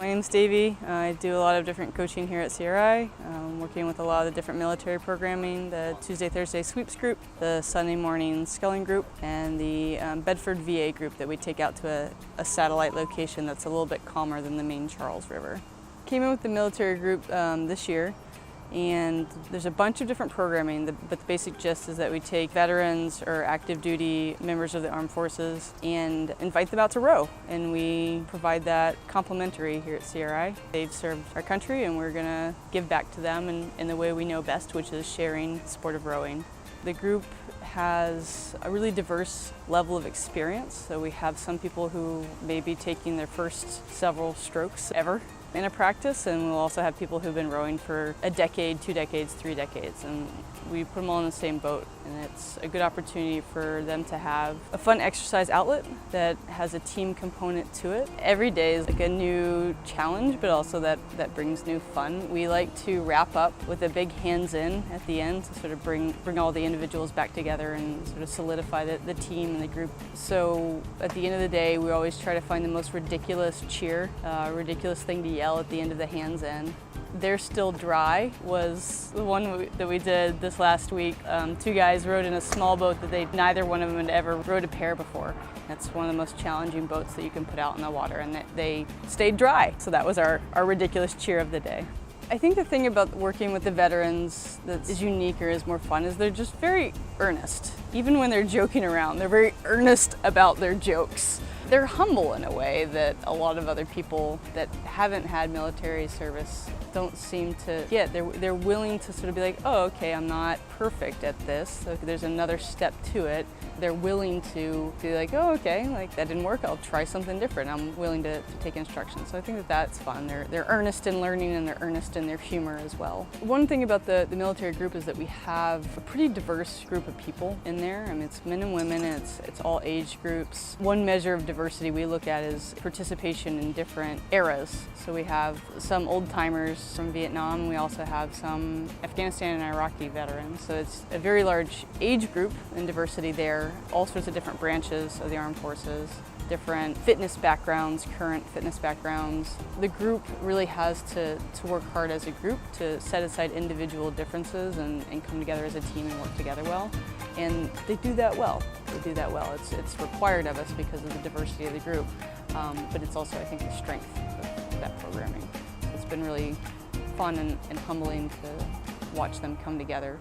My name's Davie. I do a lot of different coaching here at CRI, working with a lot of the different military programming, the Tuesday, Thursday sweeps group, the Sunday morning sculling group, and the Bedford VA group that we take out to a satellite location that's a little bit calmer than the main Charles River. Came in with the military group this year, and there's a bunch of different programming, but the basic gist is that we take veterans or active duty members of the armed forces and invite them out to row, and we provide that complimentary here at CRI. They've served our country, and we're going to give back to them in the way we know best, which is sharing the sport of rowing. The group has a really diverse level of experience, so we have some people who may be taking their first several strokes ever in a practice, and we'll also have people who've been rowing for a decade, 2 decades, 3 decades, and we put them all in the same boat, and it's a good opportunity for them to have a fun exercise outlet that has a team component to it. Every day is like a new challenge, but also that brings new fun. We like to wrap up with a big hands in at the end to sort of bring all the individuals back together and sort of solidify the team and the group. So at the end of the day, we always try to find the most ridiculous cheer, ridiculous thing to yell at the end of the hands in. They're Still Dry was the one that we did this last week. 2 guys rowed in a small boat that neither one of them had ever rowed a pair before. That's one of the most challenging boats that you can put out in the water, and they stayed dry. So that was our ridiculous cheer of the day. I think the thing about working with the veterans that is unique or is more fun is they're just very earnest. Even when they're joking around, they're very earnest about their jokes. They're humble in a way that a lot of other people that haven't had military service don't seem to get. They're willing to sort of be like, oh, okay, I'm not perfect at this, so there's another step to it. They're willing to be like, oh, okay, like that didn't work, I'll try something different. I'm willing to take instruction. So I think that's fun. They're earnest in learning, and they're earnest in their humor as well. One thing about the military group is that we have a pretty diverse group of people in there. I mean, it's men and women, and it's all age groups. One measure of diversity we look at is participation in different eras. So we have some old-timers from Vietnam. We also have some Afghanistan and Iraqi veterans. So it's a very large age group and diversity there. All sorts of different branches of the armed forces, different fitness backgrounds, current fitness backgrounds. The group really has to work hard as a group to set aside individual differences and come together as a team and work together well. And they do that well. They do that well. It's required of us because of the diversity of the group, but it's also, I think, the strength of that programming. It's been really fun and humbling to watch them come together